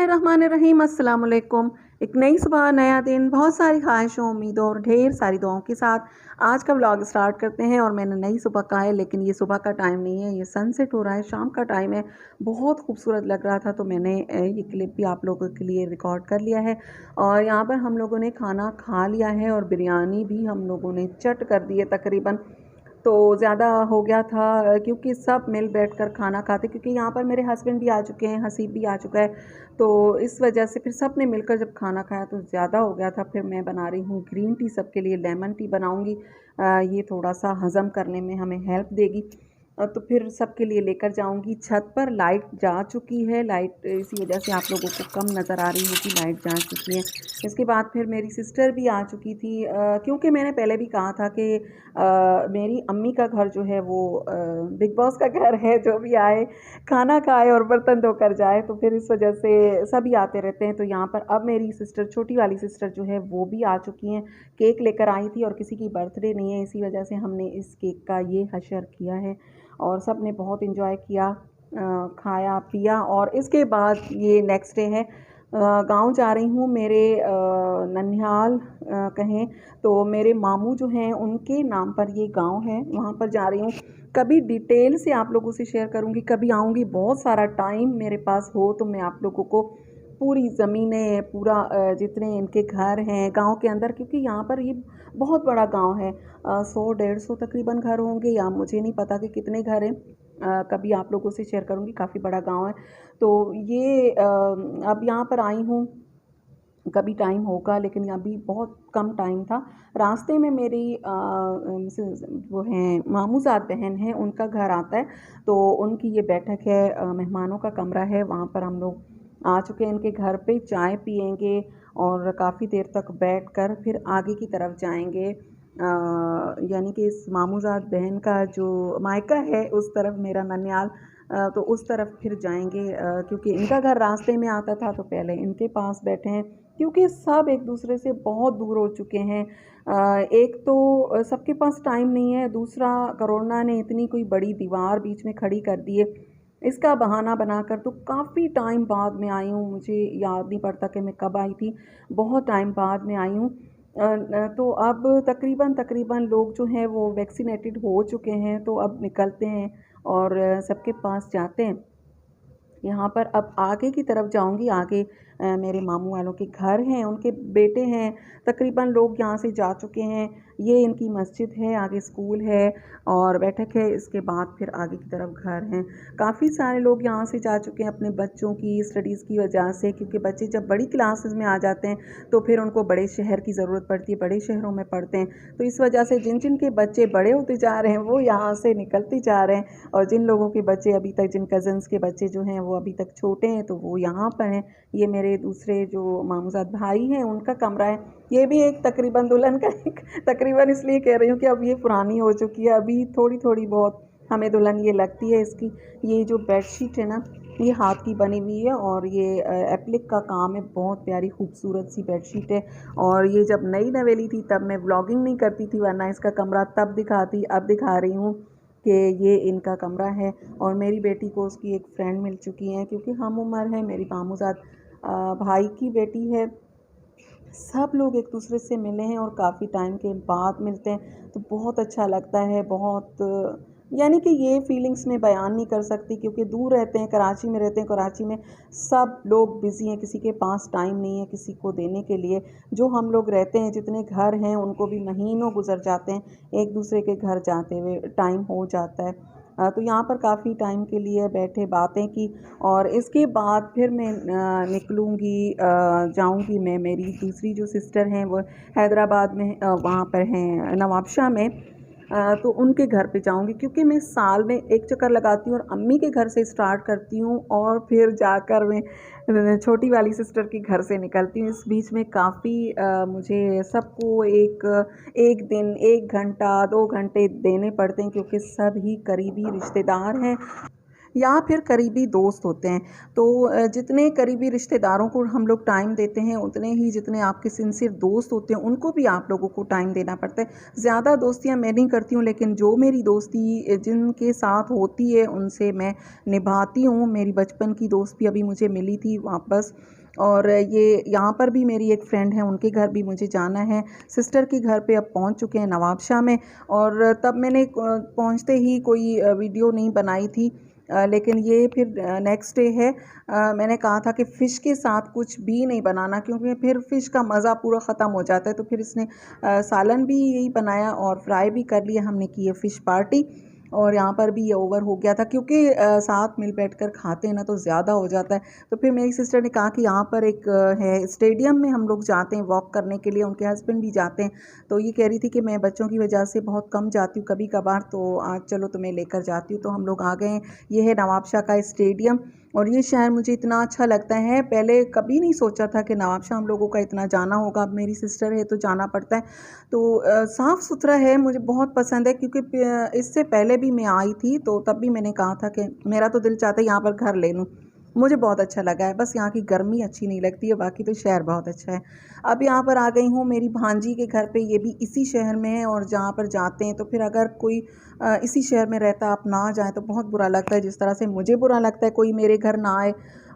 बिस्मिल्लाहिर्रहमानिर्रहीम अस्सलाम वालेकुम। एक नई सुबह, नया दिन, बहुत सारी ख्वाहिशों, उम्मीदों और ढेर सारी दुआओं के साथ आज का व्लॉग स्टार्ट करते हैं। और मैंने नई सुबह कहा है, लेकिन ये सुबह का टाइम नहीं है, ये सनसेट हो रहा है, शाम का टाइम है। बहुत खूबसूरत लग रहा था, तो मैंने ये क्लिप भी आप लोगों के लिए रिकॉर्ड कर लिया है। और यहाँ पर हम लोगों ने खाना खा लिया है और बिरयानी भी हम लोगों ने चट कर दी है तकरीबन। तो ज़्यादा हो गया था क्योंकि सब मिल बैठकर खाना खाते, क्योंकि यहाँ पर मेरे हस्बैंड भी आ चुके हैं, हसीब भी आ चुका है। तो इस वजह से फिर सब ने मिलकर जब खाना खाया तो ज़्यादा हो गया था। फिर मैं बना रही हूँ ग्रीन टी, सबके लिए लेमन टी बनाऊँगी। ये थोड़ा सा हज़म करने में हमें हेल्प देगी। तो फिर सबके लिए लेकर जाऊँगी छत पर। लाइट जा चुकी है, लाइट इसी वजह से आप लोगों को कम नज़र आ रही होगी, लाइट जा चुकी है। इसके बाद फिर मेरी सिस्टर भी आ चुकी थी, क्योंकि मैंने पहले भी कहा था कि मेरी अम्मी का घर जो है वो बिग बॉस का घर है। जो भी आए खाना खाए और बर्तन धोकर जाए, तो फिर इस वजह से सभी आते रहते हैं। तो यहाँ पर अब मेरी सिस्टर, छोटी वाली सिस्टर जो है वो भी आ चुकी हैं। केक लेकर आई थी और किसी की बर्थडे नहीं है, इसी वजह से हमने इस केक का ये हशर किया है और सब ने बहुत इन्जॉय किया, खाया पिया। और इसके बाद ये नेक्स्ट डे है, गांव जा रही हूँ, मेरे ननिहाल कहें तो मेरे मामू जो हैं उनके नाम पर ये गांव है, वहाँ पर जा रही हूँ। कभी डिटेल से आप लोगों से शेयर करूँगी, कभी आऊँगी, बहुत सारा टाइम मेरे पास हो तो मैं आप लोगों को पूरी ज़मीनें, पूरा जितने इनके घर हैं गांव के अंदर, क्योंकि यहाँ पर ये बहुत बड़ा गांव है। 100-150 तकरीबन घर होंगे, या मुझे नहीं पता कि कितने घर हैं। कभी आप लोगों से शेयर करूँगी, काफ़ी बड़ा गांव है। तो ये अब यहाँ पर आई हूँ, कभी टाइम होगा, लेकिन अभी बहुत कम टाइम था। रास्ते में मेरी वो हैं मामूज़ाद बहन है, उनका घर आता है, तो उनकी ये बैठक है, मेहमानों का कमरा है, वहाँ पर हम लोग आ चुके हैं इनके घर पे। चाय पियेंगे और काफ़ी देर तक बैठकर फिर आगे की तरफ जाएंगे। यानी कि इस मामूज़ाद बहन का जो मायका है उस तरफ, मेरा ननियाल, तो उस तरफ फिर जाएंगे, क्योंकि इनका घर रास्ते में आता था, तो पहले इनके पास बैठे हैं, क्योंकि सब एक दूसरे से बहुत दूर हो चुके हैं। एक तो सबके पास टाइम नहीं है, दूसरा कोरोना ने इतनी कोई बड़ी दीवार बीच में खड़ी कर दी है। इसका बहाना बनाकर तो काफ़ी टाइम बाद में आई हूँ, मुझे याद नहीं पड़ता कि मैं कब आई थी, बहुत टाइम बाद में आई हूँ। तो अब तकरीबन तकरीबन लोग जो हैं वो वैक्सीनेटेड हो चुके हैं, तो अब निकलते हैं और सबके पास जाते हैं। यहाँ पर अब आगे की तरफ जाऊँगी, आगे मेरे मामू वालों के घर हैं, उनके बेटे हैं, तकरीबन लोग यहाँ से जा चुके हैं। ये इनकी मस्जिद है, आगे स्कूल है और बैठक है, इसके बाद फिर आगे की तरफ घर हैं। काफ़ी सारे लोग यहाँ से जा चुके हैं अपने बच्चों की स्टडीज़ की वजह से, क्योंकि बच्चे जब बड़ी क्लासेस में आ जाते हैं तो फिर उनको बड़े शहर की ज़रूरत पड़ती है, बड़े शहरों में पढ़ते हैं। तो इस वजह से जिन जिन के बच्चे बड़े होते जा रहे हैं वो यहाँ से निकलते जा रहे हैं, और जिन लोगों के बच्चे अभी तक, जिन कज़न्स के बच्चे जो हैं वो अभी तक छोटे हैं, तो वो यहाँ पर हैं। ये मेरे दूसरे जो मामूज़ाद भाई हैं उनका कमरा है। ये भी एक तकरीबन दुल्हन का एक तकरीबन इसलिए कह रही हूँ कि अब ये पुरानी हो चुकी है, अभी थोड़ी थोड़ी बहुत हमें दुल्हन ये लगती है इसकी। ये जो बेडशीट है ना, ये हाथ की बनी हुई है और ये एप्लिक का काम है, बहुत प्यारी खूबसूरत सी बेडशीट है। और ये जब नई नवेली थी तब मैं व्लॉगिंग नहीं करती थी, वरना इसका कमरा तब दिखाती, अब दिखा रही हूँ कि ये इनका कमरा है। और मेरी बेटी को उसकी एक फ्रेंड मिल चुकी है, क्योंकि हम उम्र है, मेरी मामूज़ाद भाई की बेटी है। सब लोग एक दूसरे से मिले हैं और काफ़ी टाइम के बाद मिलते हैं, तो बहुत अच्छा लगता है। बहुत, यानी कि ये फीलिंग्स मैं बयान नहीं कर सकती, क्योंकि दूर रहते हैं, कराची में रहते हैं। कराची में सब लोग बिज़ी हैं, किसी के पास टाइम नहीं है किसी को देने के लिए। जो हम लोग रहते हैं, जितने घर हैं, उनको भी महीनों गुजर जाते हैं एक दूसरे के घर जाते हुए, टाइम हो जाता है। तो यहाँ पर काफ़ी टाइम के लिए बैठे, बातें की, और इसके बाद फिर मैं निकलूँगी, जाऊँगी मैं, मेरी दूसरी जो सिस्टर हैं वो हैदराबाद में, वहाँ पर हैं नवाबशाह में, तो उनके घर पे जाऊँगी, क्योंकि मैं साल में एक चक्कर लगाती हूँ और अम्मी के घर से स्टार्ट करती हूँ और फिर जाकर मैं छोटी वाली सिस्टर के घर से निकलती हूँ। इस बीच में काफ़ी मुझे सबको एक दिन 1 घंटा 2 घंटे देने पड़ते हैं, क्योंकि सब ही करीबी रिश्तेदार हैं। या फिर करीबी दोस्त होते हैं। तो जितने करीबी रिश्तेदारों को हम लोग टाइम देते हैं, उतने ही जितने आपके सिंसियर दोस्त होते हैं उनको भी आप लोगों को टाइम देना पड़ता है। ज़्यादा दोस्तियाँ मैं नहीं करती हूँ, लेकिन जो मेरी दोस्ती जिनके साथ होती है उनसे मैं निभाती हूँ। मेरी बचपन की दोस्त भी अभी मुझे मिली थी वापस, और ये यहाँ पर भी मेरी एक फ्रेंड है, उनके घर भी मुझे जाना है। सिस्टर के घर पे अब पहुँच चुके हैं नवाबशाह में, और तब मैंने पहुँचते ही कोई वीडियो नहीं बनाई थी, लेकिन ये फिर नेक्स्ट डे है। मैंने कहा था कि फ़िश के साथ कुछ भी नहीं बनाना, क्योंकि फिर फ़िश का मज़ा पूरा ख़त्म हो जाता है। तो फिर इसने सालन भी यही बनाया और फ्राई भी कर लिया, हमने की है फ़िश पार्टी। और यहाँ पर भी ये ओवर हो गया था, क्योंकि साथ मिल बैठकर खाते हैं ना तो ज़्यादा हो जाता है। तो फिर मेरी सिस्टर ने कहा कि यहाँ पर एक है स्टेडियम में हम लोग जाते हैं वॉक करने के लिए, उनके हस्बैंड भी जाते हैं। तो ये कह रही थी कि मैं बच्चों की वजह से बहुत कम जाती हूँ कभी कभार, तो आज चलो तुम्हें लेकर जाती हूँ। तो हम लोग आ गए हैं। ये है नवाबशाह का स्टेडियम, और ये शहर मुझे इतना अच्छा लगता है। पहले कभी नहीं सोचा था कि नवाबशाह हम लोगों का इतना जाना होगा, अब मेरी सिस्टर है तो जाना पड़ता है। तो साफ़ सुथरा है, मुझे बहुत पसंद है, क्योंकि इससे पहले भी मैं आई थी तो तब भी मैंने कहा था कि मेरा तो दिल चाहता है यहाँ पर घर ले लूँ। मुझे बहुत अच्छा लगा है, बस यहाँ की गर्मी अच्छी नहीं लगती है, बाकी तो शहर बहुत अच्छा है। अब यहाँ पर आ गई हूँ मेरी भांजी के घर पे, ये भी इसी शहर में है, और जहाँ पर जाते हैं तो फिर अगर कोई इसी शहर में रहता आप ना जाएँ तो बहुत बुरा लगता है। जिस तरह से मुझे बुरा लगता है कोई मेरे घर ना आए,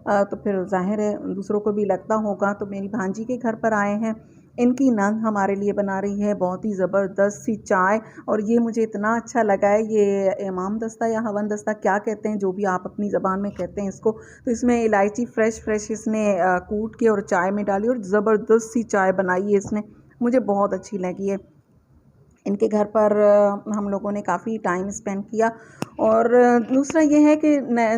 तो फिर ज़ाहिर है दूसरों को भी लगता होगा। तो मेरी भांजी के घर पर आए हैं। इनकी नंद हमारे लिए बना रही है बहुत ही ज़बरदस्त सी चाय, और ये मुझे इतना अच्छा लगा है। ये इमाम दस्ता या हवन दस्ता क्या कहते हैं, जो भी आप अपनी ज़बान में कहते हैं इसको। तो इसमें इलायची फ्रेश इसने कूट के और चाय में डाली, और ज़बरदस्त सी चाय बनाई है इसने, मुझे बहुत अच्छी लगी है। इनके घर पर हम लोगों ने काफ़ी टाइम स्पेंड किया। और दूसरा ये है कि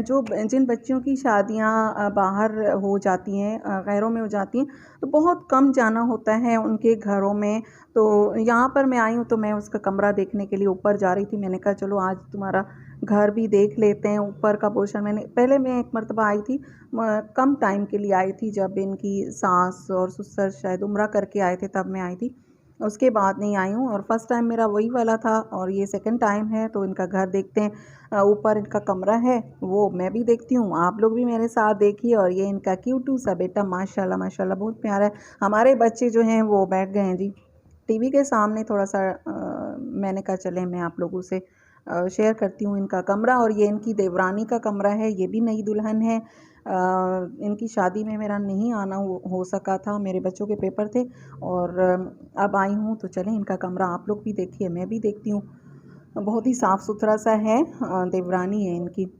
जो जिन बच्चियों की शादियां बाहर हो जाती हैं, गैरों में हो जाती हैं, तो बहुत कम जाना होता है उनके घरों में। तो यहाँ पर मैं आई हूँ तो मैं उसका कमरा देखने के लिए ऊपर जा रही थी। मैंने कहा चलो आज तुम्हारा घर भी देख लेते हैं, ऊपर का पोर्शन। मैं एक मरतबा आई थी, कम टाइम के लिए आई थी, जब इनकी सास और ससुर शायद उम्रा करके आए थे, तब मैं आई थी। उसके बाद नहीं आई हूँ, और फर्स्ट टाइम मेरा वही वाला था, और ये सेकंड टाइम है। तो इनका घर देखते हैं, ऊपर इनका कमरा है वो मैं भी देखती हूँ, आप लोग भी मेरे साथ देखिए। और ये इनका क्यूटू सा बेटा, माशाल्लाह माशाल्लाह बहुत प्यारा है। हमारे बच्चे जो हैं वो बैठ गए हैं जी टीवी के सामने। थोड़ा सा मैंने कहा चले मैं आप लोगों से शेयर करती हूँ इनका कमरा। और ये इनकी देवरानी का कमरा है, ये भी नई दुल्हन है। इनकी शादी में मेरा नहीं आना हो सका था, मेरे बच्चों के पेपर थे, और अब आई हूँ तो चलें इनका कमरा आप लोग भी देखिए, मैं भी देखती हूँ। बहुत ही साफ़ सुथरा सा है, देवरानी है इनकी।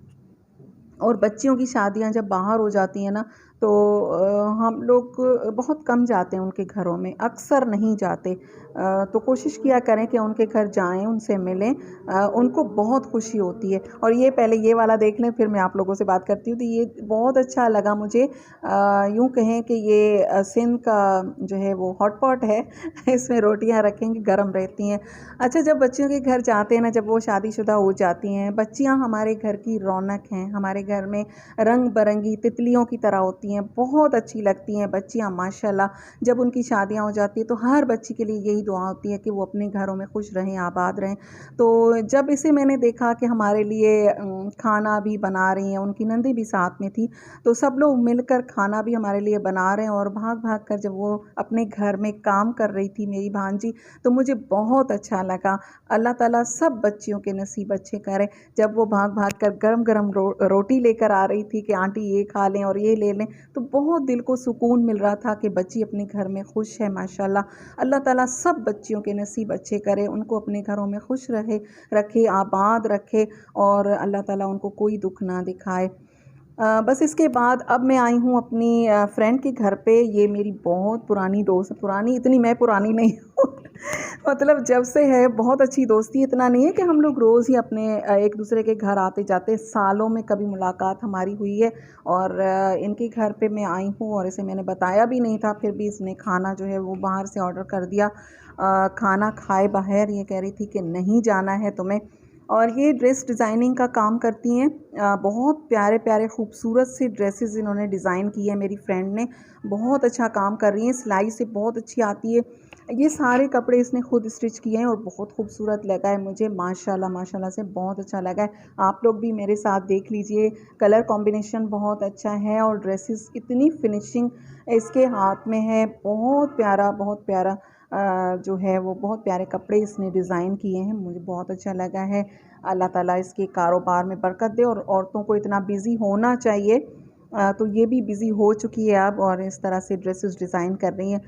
और बच्चियों की शादियां जब बाहर हो जाती हैं ना, तो हम लोग बहुत कम जाते हैं उनके घरों में, अक्सर नहीं जाते। तो कोशिश किया करें कि उनके घर जाएं, उनसे मिलें, उनको बहुत खुशी होती है। और ये पहले ये वाला देख लें, फिर मैं आप लोगों से बात करती हूँ। तो ये बहुत अच्छा लगा मुझे। यूँ कहें कि ये सिंध का जो है वो हॉट पॉट है इसमें रोटियां रखेंगे, गर्म रहती हैं। अच्छा, जब बच्चियों के घर जाते हैं ना, जब वो शादीशुदा हो जाती हैं, बच्चियां हमारे घर की रौनक हैं। हमारे घर में रंग बिरंगी तितलियों की तरह होती हैं, बहुत अच्छी लगती हैं बच्चियां माशाल्लाह। जब उनकी शादियां हो जाती हैं तो हर बच्ची के लिए यही दुआ होती है कि वो अपने घरों में खुश रहें, आबाद रहें। तो जब इसे मैंने देखा कि हमारे लिए खाना भी बना रही हैं, उनकी नंदी भी साथ में थी, तो सब लोग मिलकर खाना भी हमारे लिए बना रहे हैं। और भाग भाग कर जब वो अपने घर में काम कर रही थी मेरी भांजी, तो मुझे बहुत अच्छा लगा। अल्लाह ताला सब बच्चियों के नसीब अच्छे करे। जब वो भाग भाग कर गरम गरम रोटी लेकर आ रही थी कि आंटी ये खा लें और ये ले लें, तो बहुत दिल को सुकून मिल रहा था कि बच्ची अपने घर में खुश है माशाल्लाह। अल्लाह ताला सब बच्चियों के नसीब अच्छे करे, उनको अपने घरों में खुश रखे, आबाद रखे, और अल्लाह ताला उनको कोई दुख ना दिखाए। बस इसके बाद अब मैं आई हूँ अपनी फ्रेंड के घर पे। ये मेरी बहुत पुरानी दोस्त, पुरानी इतनी मैं पुरानी नहीं हूँ मतलब जब से है बहुत अच्छी दोस्ती। इतना नहीं है कि हम लोग रोज़ ही अपने एक दूसरे के घर आते जाते, सालों में कभी मुलाकात हमारी हुई है। और इनके घर पे मैं आई हूँ, और इसे मैंने बताया भी नहीं था, फिर भी इसने खाना जो है वो बाहर से ऑर्डर कर दिया। खाना खाए बाहर, ये कह रही थी कि नहीं जाना है तुम्हें। और ये ड्रेस डिज़ाइनिंग का काम करती हैं। बहुत प्यारे प्यारे खूबसूरत सी ड्रेसेस इन्होंने डिज़ाइन की है, मेरी फ्रेंड ने। बहुत अच्छा काम कर रही हैं, सिलाई से बहुत अच्छी आती है। ये सारे कपड़े इसने खुद स्टिच किए हैं और बहुत खूबसूरत लगा है मुझे, माशाल्लाह माशाल्लाह से बहुत अच्छा लगा है। आप लोग भी मेरे साथ देख लीजिए, कलर कॉम्बिनेशन बहुत अच्छा है और ड्रेसेस इतनी फिनिशिंग इसके हाथ में है, बहुत प्यारा बहुत प्यारा। जो है वो बहुत प्यारे कपड़े इसने डिज़ाइन किए हैं, मुझे बहुत अच्छा लगा है। अल्लाह ताला इसके कारोबार में बरकत दे और औरतों को इतना बिज़ी होना चाहिए। तो ये भी बिज़ी हो चुकी है अब और इस तरह से ड्रेसेस डिज़ाइन कर रही हैं।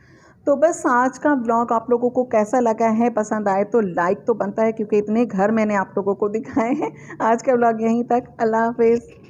तो बस आज का ब्लॉग आप लोगों को कैसा लगा है, पसंद आए तो लाइक तो बनता है क्योंकि इतने घर मैंने आप लोगों को दिखाए हैं। आज का ब्लॉग यहीं तक, अल्लाह हाफ़िज़।